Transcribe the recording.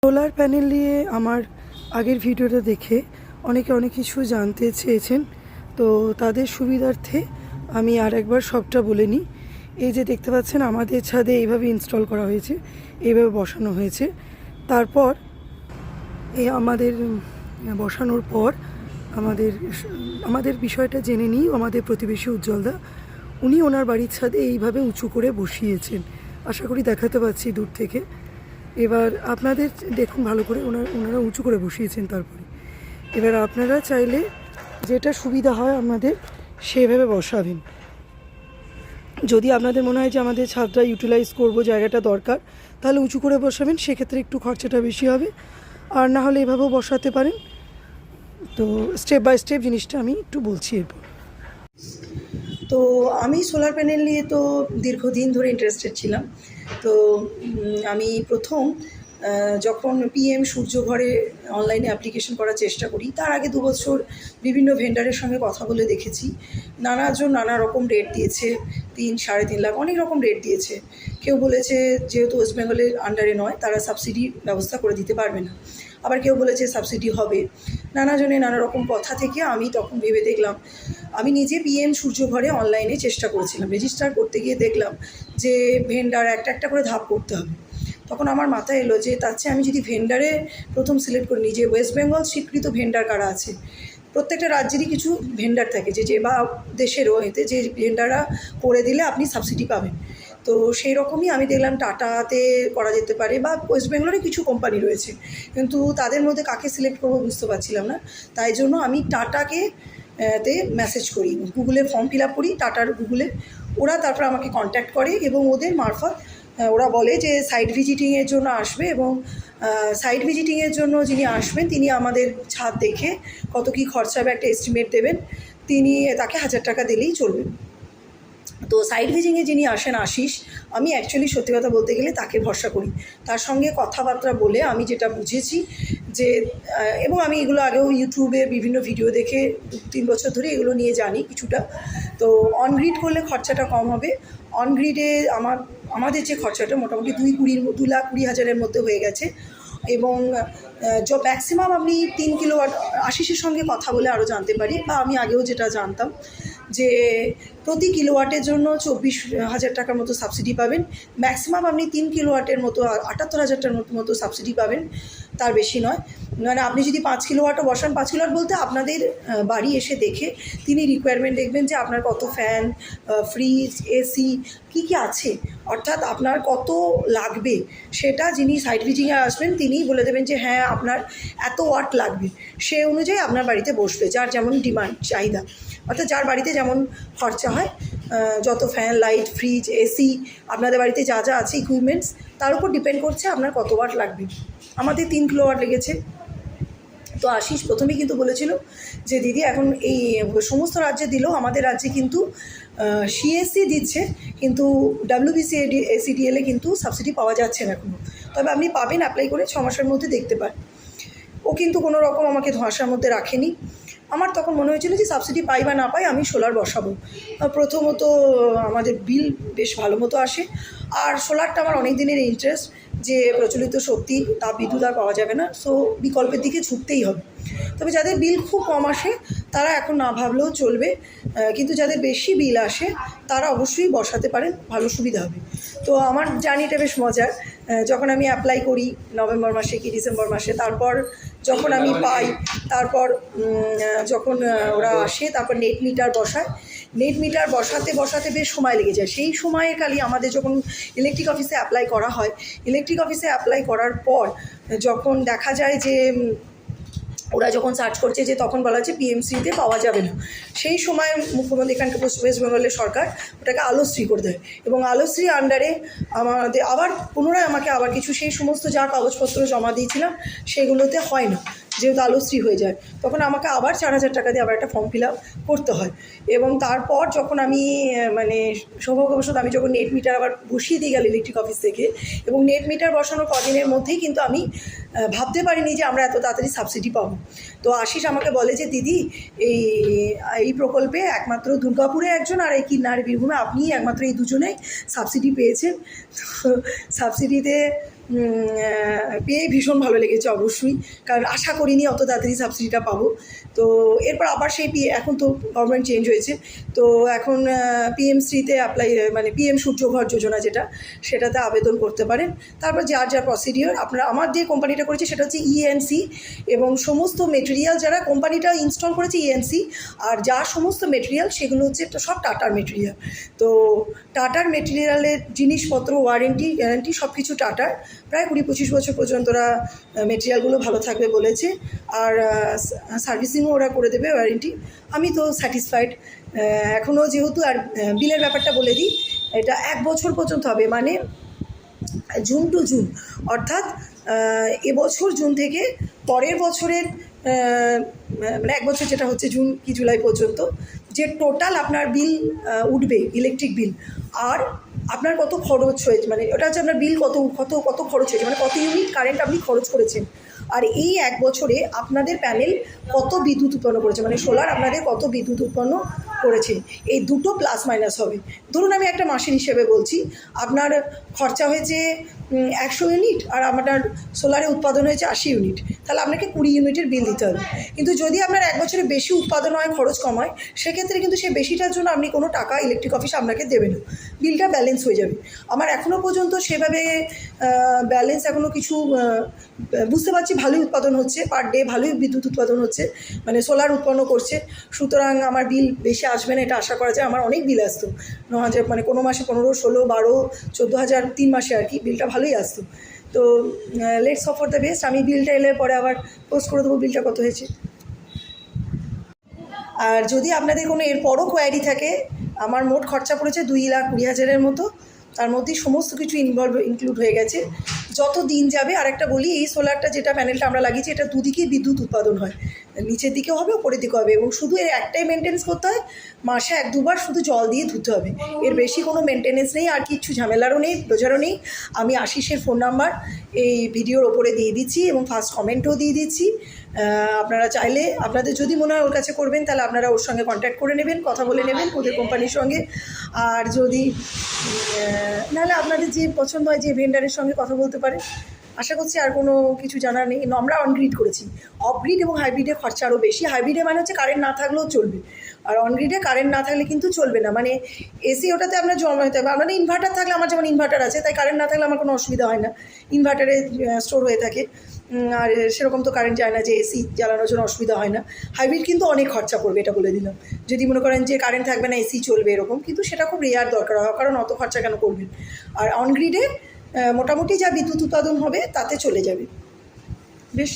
Solar panel নিয়ে আমার আগের ভিডিওটা দেখে অনেকে অনেক কিছু জানতে চেয়েছেন, তো তাদের সুবিধার্থে আমি আর একবার সবটা বলে নিই। এই যে দেখতে পাচ্ছেন আমাদের ছাদে এইভাবে ইনস্টল করা হয়েছে, এইভাবে বসানো হয়েছে। তারপর আমাদের বসানোর পর আমাদের বিষয়টা জেনে নিই। আমাদের প্রতিবেশী উজ্জ্বলদা, উনি ওনার বাড়ির ছাদে এইভাবে উঁচু করে বসিয়েছেন। আশা করি দেখাতে পাচ্ছি দূর থেকে। এবার আপনাদের দেখুন ভালো করে, ওনারা উঁচু করে বসিয়েছেন। তারপরে এবার আপনারা চাইলে যেটা সুবিধা হয় আপনাদের সেভাবে বসাবেন। যদি আপনাদের মনে হয় যে আমাদের ছাদটা ইউটিলাইজ করব, জায়গাটা দরকার, তাহলে উঁচু করে বসাবেন, সেক্ষেত্রে একটু খরচাটা বেশি হবে। আর না হলে এভাবেও বসাতে পারেন। তো স্টেপ বাই স্টেপ জিনিসটা আমি একটু বলছি এরপর। তো আমি সোলার প্যানেল নিয়ে তো দীর্ঘদিন ধরে ইন্টারেস্টেড ছিলাম। তো আমি প্রথম যখন পিএম সূর্যঘরে অনলাইনে অ্যাপ্লিকেশন করার চেষ্টা করি, তার আগে 2 বছর বিভিন্ন ভেন্ডারের সঙ্গে কথা বলে দেখেছি। নানাজন নানা রকম রেট দিয়েছে, 3-3.5 লাখ অনেক রকম রেট দিয়েছে। কেউ বলেছে যেহেতু ওয়েস্ট বেঙ্গলের আন্ডারে নয়, তারা সাবসিডি ব্যবস্থা করে দিতে পারবে না। আবার কেউ বলেছে সাবসিডি হবে। নানাজনে নানা রকম কথা থেকে আমি তখন ভেবে দেখলাম, আমি নিজে পিএম সূর্যঘরে অনলাইনে চেষ্টা করেছিলাম। রেজিস্টার করতে গিয়ে দেখলাম যে ভেন্ডার একটা করে ধাপ করতে হবে। তখন আমার মাথায় এলো যে তার চেয়ে আমি যদি ভেন্ডারে প্রথম সিলেক্ট করে নিই, যে ওয়েস্ট বেঙ্গল স্বীকৃত ভেন্ডার কারা আছে। প্রত্যেকটা রাজ্যেরই কিছু ভেন্ডার থাকে যে বা দেশেরও, এতে যে ভেন্ডাররা করে দিলে আপনি সাবসিডি পাবেন। তো সেই রকমই আমি দেখলাম টাটাতে করা যেতে পারে, বা ওয়েস্ট বেঙ্গলেরই কিছু কোম্পানি রয়েছে, কিন্তু তাদের মধ্যে কাকে সিলেক্ট করবো বুঝতে পারছিলাম না। তাই জন্য আমি টাটাকে তে মেসেজ করি, গুগলে ফর্ম ফিল আপ করি টাটার গুগলে। ওরা তারপর আমাকে কন্ট্যাক্ট করে এবং ওদের মারফত ওরা বলে যে সাইট ভিজিটিংয়ের জন্য আসবে, এবং সাইট ভিজিটিংয়ের জন্য যিনি আসবেন তিনি আমাদের ছাদ দেখে কত কী খরচা হবে একটা এস্টিমেট দেবেন। তাকে 1000 টাকা দিলেই চলবে। তো সাইট ভিজিংয়ে যিনি আসেন আশিস, আমি অ্যাকচুয়ালি সত্যি কথা বলতে গেলে তাকে ভরসা করি। তার সঙ্গে কথাবার্তা বলে আমি যেটা বুঝেছি যে, এবং আমি এগুলো আগেও ইউটিউবে বিভিন্ন ভিডিও দেখে 2-3 বছর ধরে এগুলো নিয়ে জানি কিছুটা। তো অনগ্রিড করলে খরচাটা কম হবে। অনগ্রিডে আমাদের যে খরচাটা মোটামুটি 2,20,000-এর মধ্যে হয়ে গেছে। এবং ম্যাক্সিমাম আপনি 3 কিলোওয়াট, আশিসের সঙ্গে কথা বলে আরও জানতে পারি, বা আমি আগেও যেটা জানতাম যে প্রতি কিলোওয়াটের জন্য 24,000 টাকার মতো সাবসিডি পাবেন। ম্যাক্সিমাম আপনি 3 কিলোওয়াটের মতো 78,000 টাকার মতো সাবসিডি পাবেন, তার বেশি নয়। মানে আপনি যদি 5 কিলোওয়াটও বসান, 5 কিলোওয়াট বলতে আপনাদের বাড়ি এসে দেখে তিনি রিকোয়ারমেন্ট দেখবেন যে আপনার কত ফ্যান, ফ্রিজ, এসি কী কী আছে, অর্থাৎ আপনার কত লাগবে সেটা যিনি সাইট ভিজিংয়ে আসবেন তিনিই বলে দেবেন যে হ্যাঁ আপনার এত ওয়াট লাগবে। সে অনুযায়ী আপনার বাড়িতে বসবে, যার যেমন ডিমান্ড চাহিদা, অর্থাৎ যার বাড়িতে যেমন খরচা হয়, যত ফ্যান, লাইট, ফ্রিজ, এসি আপনাদের বাড়িতে যা যা আছে ইকুইপমেন্টস, তার উপর ডিপেন্ড করছে আপনার কত ওয়াট লাগবে। আমাদের 3 কিলোওয়াট লেগেছে। তো আশিস প্রথমেই কিন্তু বলেছিল যে দিদি এখন এই সমস্ত রাজ্যে দিলেও আমাদের রাজ্যে কিন্তু সিএসসি দিচ্ছে, কিন্তু WBCSEDL কিন্তু সাবসিডি পাওয়া যাচ্ছে না এখনও। তবে আপনি পাবেন, অ্যাপ্লাই করে 6 মাসের মধ্যে দেখতে পান। ও কিন্তু কোনো রকম আমাকে ধোঁয়াশার মধ্যে রাখেনি। আমার তখন মনে হয়েছিল যে সাবসিডি পাই বা না পাই আমি সোলার বসাবো। প্রথমত আমাদের বিল বেশ ভালো মতো আসে, আর সোলারটা আমার অনেক দিনের ইন্টারেস্ট, যে প্রচলিত শক্তি তাপবিদ্যুৎ আর পাওয়া যাবে না, সো বিকল্পের দিকে ঝুঁকতেই হবে। তবে যাদের বিল খুব কম আসে তারা এখন না ভাবলেও চলবে, কিন্তু যাদের বেশি বিল আসে তারা অবশ্যই বসাতে পারেন, ভালো সুবিধা হবে। তো আমার জার্নিটা বেশ মজার। যখন আমি অ্যাপ্লাই করি নভেম্বর মাসে কি ডিসেম্বর মাসে, তারপর যখন আমি পাই, তারপর যখন ওরা আসে, তারপর নেট মিটার বসায়। নেট মিটার বসাতে বেশ সময় লেগে যায়। সেই সময়ে খালি আমাদের যখন ইলেকট্রিক অফিসে অ্যাপ্লাই করা হয়, ইলেকট্রিক অফিসে অ্যাপ্লাই করার পর যখন দেখা যায় যে ওরা যখন সার্চ করছে যে তখন বলা হচ্ছে পিএমসিতে পাওয়া যাবে না, সেই সময় মুখ্যমন্ত্রী, এখানকার ওয়েস্ট বেঙ্গলের সরকার ওটাকে আলোশ্রী করে দেয়, এবং আলোশ্রী আন্ডারে আমাদের আবার পুনরায় আমাকে আবার কিছু সেই সমস্ত যা কাগজপত্র জমা দিয়েছিলাম সেগুলোতে হয় না, যেহেতু আলোশ্রী হয়ে যায়, তখন আমাকে আবার 4,000 টাকা দিয়ে আবার একটা ফর্ম ফিল আপ করতে হয়। এবং তারপর যখন আমি মানে সৌভাগ্যবশত আমি যখন নেট মিটার আবার বসিয়ে দিয়ে গেল ইলেকট্রিক অফিস থেকে, এবং নেট মিটার বসানোর কদিনের মধ্যেই কিন্তু আমি ভাবতে পারিনি যে আমরা এত তাড়াতাড়ি সাবসিডি পাবো। তো আশিস আমাকে বলে যে দিদি এই প্রকল্পে একমাত্র দুর্গাপুরে একজন আর এই কিন্নার বীরভূমে আপনিই একমাত্র, এই দুজনেই সাবসিডি পেয়েছেন। তো সাবসিডিতে পেয়ে ভীষণ ভালো লেগেছে অবশ্যই, কারণ আশা করিনি অত তাড়াতাড়ি সাবসিডিটা পাবো। তো এরপর আবার সেই এখন তো গভর্নমেন্ট চেঞ্জ হয়েছে, তো এখন পিএমশ্রীতে অ্যাপ্লাই, মানে পিএম সূর্যঘর যোজনা যেটা, সেটাতে আবেদন করতে পারেন। তারপর যার যা প্রসিডিওর, আপনারা, আমার যে কোম্পানিটা করেছে সেটা হচ্ছে ইএনসি, এবং সমস্ত মেটেরিয়াল যারা কোম্পানিটা ইনস্টল করেছে ইএনসি, আর যা সমস্ত মেটেরিয়াল সেগুলো হচ্ছে সব টাটার মেটেরিয়াল। তো টাটার মেটেরিয়ালের জিনিসপত্র, ওয়ারেন্টি, গ্যারান্টি সব কিছু টাটার। প্রায় 20-25 বছর পর্যন্ত ওরা মেটেরিয়ালগুলো ভালো থাকবে বলেছে, আর সার্ভিসিংও ওরা করে দেবে, ওয়ারেন্টি। আমি তো স্যাটিসফাইড এখনও। যেহেতু আর বিলের ব্যাপারটা বলে দিই, এটা 1 বছর পর্যন্ত হবে, মানে জুন টু জুন, অর্থাৎ এবছর জুন থেকে পরের বছরের মানে 1 বছর, যেটা হচ্ছে জুন কি জুলাই পর্যন্ত, যে টোটাল আপনার বিল উঠবে, ইলেকট্রিক বিল, আর আপনার কত খরচ হয়েছে, মানে ওটা হচ্ছে আপনার বিল কত কত কত খরচ হয়েছে, মানে কত ইউনিট কারেন্ট আপনি খরচ করেছেন, আর এই 1 বছরে আপনাদের প্যানেল কত বিদ্যুৎ উৎপন্ন করেছে, মানে সোলার আপনাদের কত বিদ্যুৎ উৎপন্ন করেছে, এই দুটো প্লাস মাইনাস হবে। ধরুন আমি একটা মাসের হিসেবে বলছি, আপনার খরচা হয়েছে 100 ইউনিট, আর আপনার সোলারে উৎপাদন হয়েছে 80 ইউনিট, তাহলে আপনাকে 20 ইউনিটের বিল দিতে হবে। কিন্তু যদি আপনার 1 বছরে বেশি উৎপাদন হয়, খরচ কম হয়, সেক্ষেত্রে কিন্তু সেই বেশিটার জন্য আপনি কোনো টাকা ইলেকট্রিক অফিস আপনাকে দেবে না, বিলটা ব্যালেন্স হয়ে যাবে। আমার এখনও পর্যন্ত সেভাবে ব্যালেন্স এখনও কিছু বুঝতে পারছি, ভালোই উৎপাদন হচ্ছে, পার ডে ভালোই বিদ্যুৎ উৎপাদন হচ্ছে, মানে সোলার উৎপন্ন করছে, সুতরাং আমার বিল বেশি আসবে না এটা আশা করা যায়। আমার অনেক বিল আসতো, 9,000, মানে কোনো মাসে 15, 16, 12, 14,000, 3 মাসে আর কি বিলটা ভালোই আসতো। তো let's hope for the best. আমি বিলটা এলে পরে আবার পোস্ট করে দেবো বিলটা কত হয়েছে। আর যদি আপনাদের কোনো এরপরও কোয়ারি থাকে, আমার মোট খরচা পড়েছে 2,20,000-এর মতো, তার মধ্যেই সমস্ত কিছু ইনক্লুড হয়ে গেছে। যত দিন যাবে, আর একটা বলি, এই সোলারটা যেটা প্যানেলটা আমরা লাগিয়েছি, এটা দুদিকেই বিদ্যুৎ উৎপাদন হয়, নিচের দিকেও হবে, ওপরের দিকেও হবে, এবং শুধু এর একটাই মেনটেন্স করতে হয়, মাসে 1-2 বার শুধু জল দিয়ে ধুতে হবে, এর বেশি কোনো মেনটেনেন্স নেই, আর কিচ্ছু ঝামেলারও নেই, বোঝারও নেই। আমি আশিসের ফোন নাম্বার এই ভিডিওর ওপরে দিয়ে দিচ্ছি, এবং ফার্স্ট কমেন্টও দিয়ে দিচ্ছি। আপনারা চাইলে, আপনাদের যদি মনে হয় ওর কাছে করবেন, তাহলে আপনারা ওর সঙ্গে কন্ট্যাক্ট করে নেবেন, কথা বলে নেবেন ওদের কোম্পানির সঙ্গে। আর যদি নাহলে আপনাদের যে পছন্দ হয়, যে ভেন্ডারের সঙ্গে কথা বলতে পারে। আশা করছি আর কোনো কিছু জানার নেই। আমরা অনগ্রিড করেছি, অফগ্রিড এবং হাইব্রিডে খরচা আরও বেশি। হাইব্রিডে মানে হচ্ছে কারেন্ট না থাকলেও চলবে, আর অনগ্রিডে কারেন্ট না থাকলে কিন্তু চলবে না, মানে এসি ওটাতে আপনার জমাতে হবে। আপনাদের ইনভার্টার থাকলে, আমার যেমন ইনভার্টার আছে, তাই কারেন্ট না থাকলে আমার কোনো অসুবিধা হয় না, ইনভার্টারে স্টোর হয়ে থাকে, আর সেরকম তো কারেন্ট যায় না যে এসি জ্বালানোর জন্য অসুবিধা হয় না। হাইব্রিড কিন্তু অনেক খরচা পড়বে, এটা বলে দিলাম। যদি মনে করেন যে কারেন্ট থাকবে না, এসি চলবে এরকম, কিন্তু সেটা খুব রেয়ার দরকার হয়, কারণ অত খরচা কেন করবেন। আর অনগ্রিডে মোটামুটি যা বিদ্যুৎ উৎপাদন হবে তাতে চলে যাবে। বেশ।